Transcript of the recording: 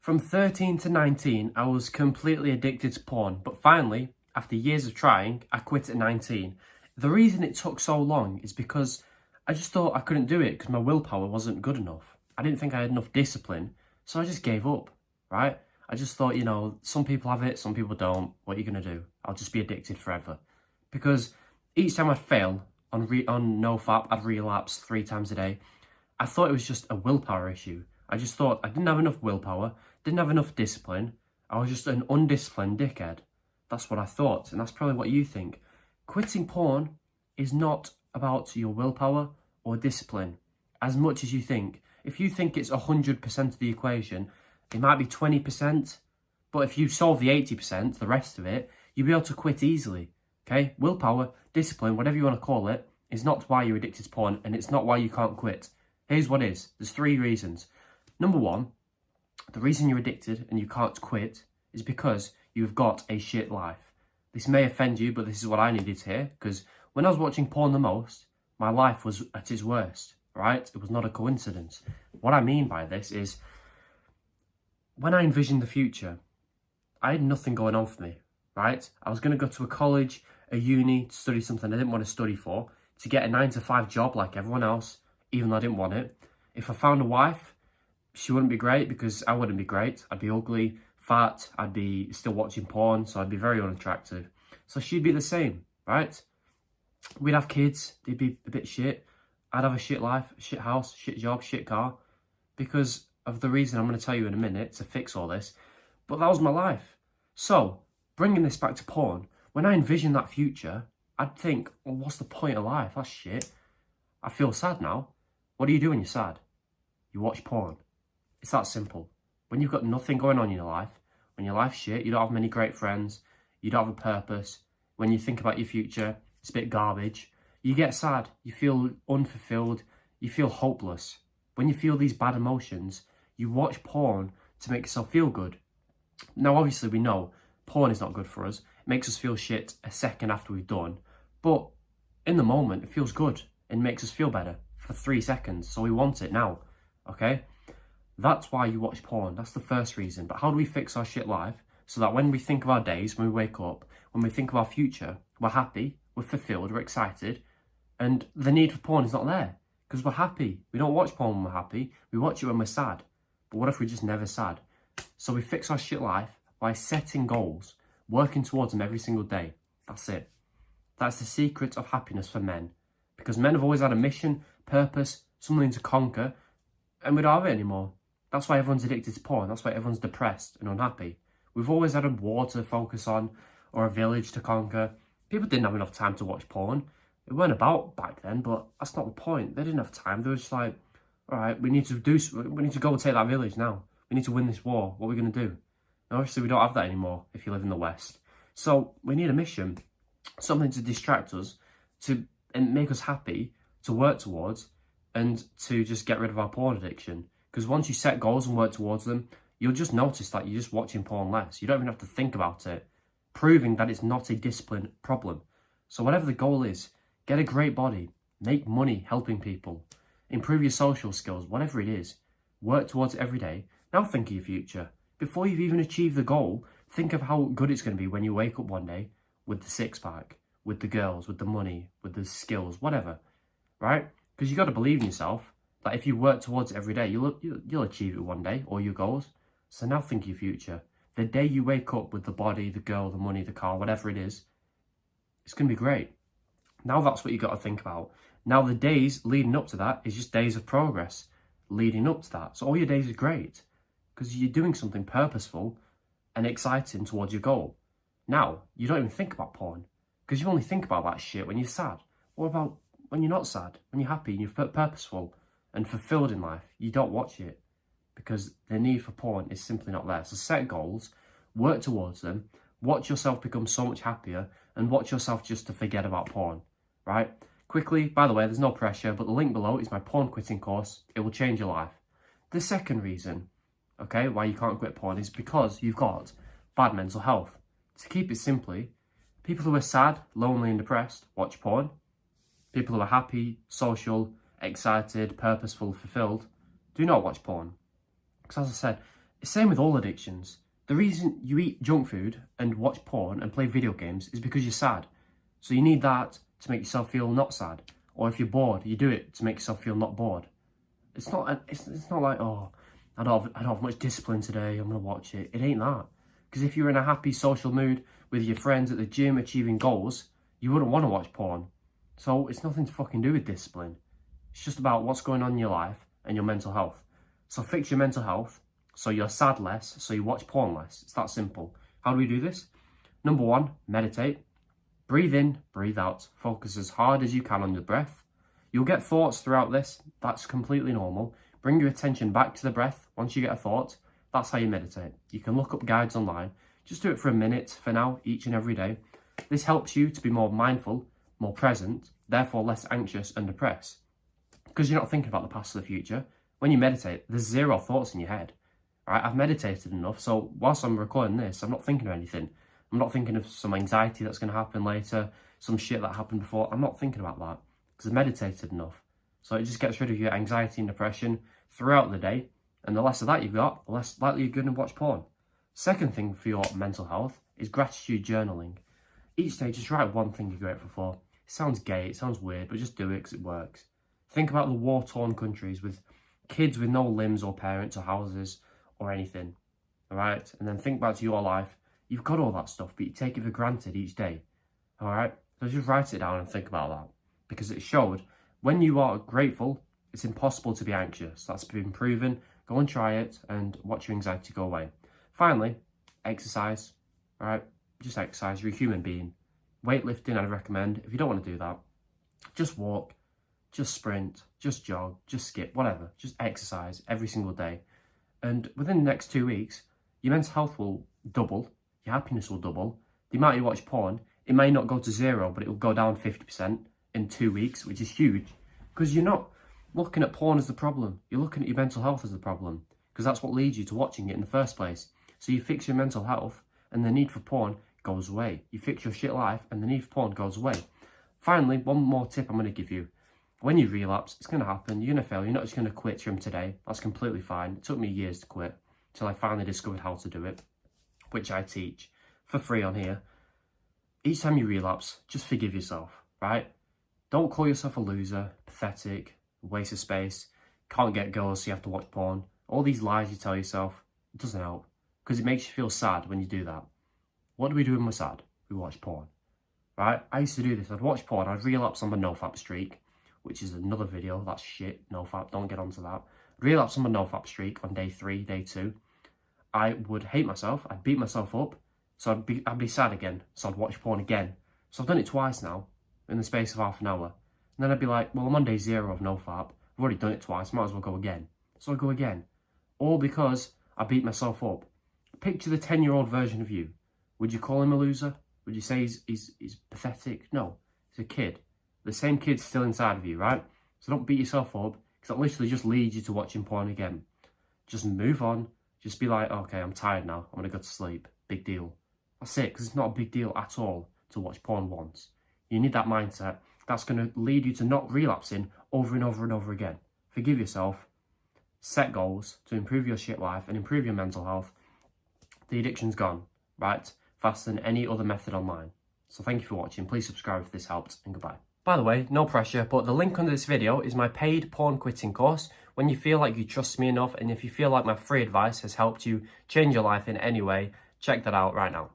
From 13 to 19, I was completely addicted to porn, but finally, after years of trying, I quit at 19. The reason it took so long is because I just thought I couldn't do it because my willpower wasn't good enough. I didn't think I had enough discipline, so I just gave up, right? I just thought, some people have it, some people don't. What are you going to do? I'll just be addicted forever. Because each time I'd fail on NoFap, I'd relapse 3 times a day. I thought it was just a willpower issue. I just thought I didn't have enough willpower, didn't have enough discipline. I was just an undisciplined dickhead. That's what I thought, and that's probably what you think. Quitting porn is not about your willpower or discipline as much as you think. If you think it's 100% of the equation, it might be 20%, but if you solve the 80%, the rest of it, you'll be able to quit easily, okay? Willpower, discipline, whatever you want to call it, is not why you're addicted to porn, and it's not why you can't quit. Here's what is. There's 3 reasons. Number 1, the reason you're addicted and you can't quit is because you've got a shit life. This may offend you, but this is what I needed to hear, because when I was watching porn the most, my life was at its worst, right? It was not a coincidence. What I mean by this is, when I envisioned the future, I had nothing going on for me, right? I was going to go to a college, a uni, to study something I didn't want to study for, to get a 9-to-5 job like everyone else, even though I didn't want it. If I found a wife, she wouldn't be great because I wouldn't be great. I'd be ugly, fat, I'd be still watching porn, so I'd be very unattractive. So she'd be the same, right? We'd have kids, they'd be a bit shit. I'd have a shit life, shit house, shit job, shit car, because of the reason I'm going to tell you in a minute to fix all this. But that was my life. So, bringing this back to porn, when I envision that future, I'd think, well, what's the point of life? That's shit. I feel sad now. What do you do when you're sad? You watch porn. It's that simple. When you've got nothing going on in your life, when your life's shit, you don't have many great friends, you don't have a purpose, when you think about your future, it's a bit garbage, you get sad, you feel unfulfilled, you feel hopeless. When you feel these bad emotions, you watch porn to make yourself feel good. Now, obviously, we know porn is not good for us. It makes us feel shit a second after we've done. But in the moment, it feels good and makes us feel better for 3 seconds. So we want it now, okay? That's why you watch porn. That's the first reason. But how do we fix our shit life so that when we think of our days, when we wake up, when we think of our future, we're happy, we're fulfilled, we're excited, and the need for porn is not there because we're happy. We don't watch porn when we're happy. We watch it when we're sad. But what if we're just never sad? So we fix our shit life by setting goals, working towards them every single day. That's it. That's the secret of happiness for men. Because men have always had a mission, purpose, something to conquer, and we don't have it anymore. That's why everyone's addicted to porn. That's why everyone's depressed and unhappy. We've always had a war to focus on or a village to conquer. People didn't have enough time to watch porn. It weren't about back then, but that's not the point. They didn't have time. They were just like, all right, we need to go and take that village now. We need to win this war. What are we going to do? And obviously, we don't have that anymore if you live in the West. So we need a mission, something to distract us, and make us happy, to work towards, and to just get rid of our porn addiction. Because once you set goals and work towards them, you'll just notice that you're just watching porn less. You don't even have to think about it, proving that it's not a discipline problem. So whatever the goal is, get a great body, make money helping people, improve your social skills, whatever it is, work towards it every day. Now think of your future. Before you've even achieved the goal, think of how good it's going to be when you wake up one day with the six-pack, with the girls, with the money, with the skills, whatever, right? Because you got to believe in yourself. That if you work towards it every day, you'll achieve it one day, all your goals. So now think of your future. The day you wake up with the body, the girl, the money, the car, whatever it is, it's going to be great. Now that's what you got to think about. Now the days leading up to that is just days of progress leading up to that. So all your days are great because you're doing something purposeful and exciting towards your goal. Now, you don't even think about porn because you only think about that shit when you're sad. What about when you're not sad, when you're happy and you're purposeful and fulfilled in life? You don't watch it because the need for porn is simply not there. So set goals, work towards them, watch yourself become so much happier, and watch yourself just to forget about porn, right? Quickly, by the way, there's no pressure, but the link below is my porn quitting course. It will change your life. The second reason, okay, why you can't quit porn is because you've got bad mental health. To keep it simply, people who are sad, lonely and depressed watch porn. People who are happy, social, excited, purposeful, fulfilled do not watch porn. Because as I said, Same with all addictions. The reason you eat junk food and watch porn and play video games is because you're sad. So you need that to make yourself feel not sad. Or if you're bored, you do it to make yourself feel not bored. It's not like, oh, I don't have much discipline today, I'm going to watch it. It ain't that. Because if you're in a happy social mood with your friends at the gym achieving goals, you wouldn't want to watch porn. So it's nothing to fucking do with discipline. It's just about what's going on in your life and your mental health. So fix your mental health, so you're sad less, so you watch porn less. It's that simple. How do we do this? Number 1, meditate. Breathe in, breathe out. Focus as hard as you can on your breath. You'll get thoughts throughout this. That's completely normal. Bring your attention back to the breath once you get a thought. That's how you meditate. You can look up guides online. Just do it for a minute for now, each and every day. This helps you to be more mindful, more present, therefore less anxious and depressed. Because you're not thinking about the past or the future. When you meditate, there's 0 thoughts in your head. Right? I've meditated enough, so whilst I'm recording this, I'm not thinking of anything. I'm not thinking of some anxiety that's going to happen later, some shit that happened before. I'm not thinking about that because I've meditated enough. So it just gets rid of your anxiety and depression throughout the day. And the less of that you've got, the less likely you're going to watch porn. Second thing for your mental health is gratitude journaling. Each day, just write one thing you're grateful for. It sounds gay, it sounds weird, but just do it because it works. Think about the war-torn countries with kids with no limbs or parents or houses or anything, all right? And then think back to your life. You've got all that stuff, but you take it for granted each day, all right? So just write it down and think about that, because it showed when you are grateful, it's impossible to be anxious. That's been proven. Go and try it and watch your anxiety go away. Finally, exercise, all right? Just exercise. You're a human being. Weightlifting, I'd recommend. If you don't want to do that, just walk, just sprint, just jog, just skip, whatever. Just exercise every single day. And within the next 2 weeks, your mental health will double, your happiness will double. The amount you watch porn, it may not go to 0, but it will go down 50% in 2 weeks, which is huge. Because you're not looking at porn as the problem. You're looking at your mental health as the problem. Because that's what leads you to watching it in the first place. So you fix your mental health, and the need for porn goes away. You fix your shit life, and the need for porn goes away. Finally, one more tip I'm going to give you. When you relapse, it's going to happen. You're going to fail. You're not just going to quit from today. That's completely fine. It took me years to quit until I finally discovered how to do it, which I teach for free on here. Each time you relapse, just forgive yourself, right? Don't call yourself a loser, pathetic, waste of space, can't get girls so you have to watch porn. All these lies you tell yourself, it doesn't help because it makes you feel sad when you do that. What do we do when we're sad? We watch porn, right? I used to do this. I'd watch porn. I'd relapse on my nofap streak, which is another video. That's shit. Nofap. Don't get onto that. Relapse on my nofap streak on day 3, day 2. I would hate myself. I'd beat myself up. So I'd be sad again. So I'd watch porn again. So I've done it twice now in the space of half an hour. And then I'd be like, well, I'm on day 0 of nofap. I've already done it twice. Might as well go again. So I go again. All because I beat myself up. Picture the 10-year-old version of you. Would you call him a loser? Would you say he's pathetic? No. He's a kid. The same kid's still inside of you, right? So don't beat yourself up, because that literally just leads you to watching porn again. Just move on. Just be like, okay, I'm tired now. I'm going to go to sleep. Big deal. That's it, because it's not a big deal at all to watch porn once. You need that mindset. That's going to lead you to not relapsing over and over and over again. Forgive yourself. Set goals to improve your shit life and improve your mental health. The addiction's gone, right? Faster than any other method online. So thank you for watching. Please subscribe if this helped, and goodbye. By the way, no pressure, but the link under this video is my paid porn quitting course. When you feel like you trust me enough, and if you feel like my free advice has helped you change your life in any way, check that out right now.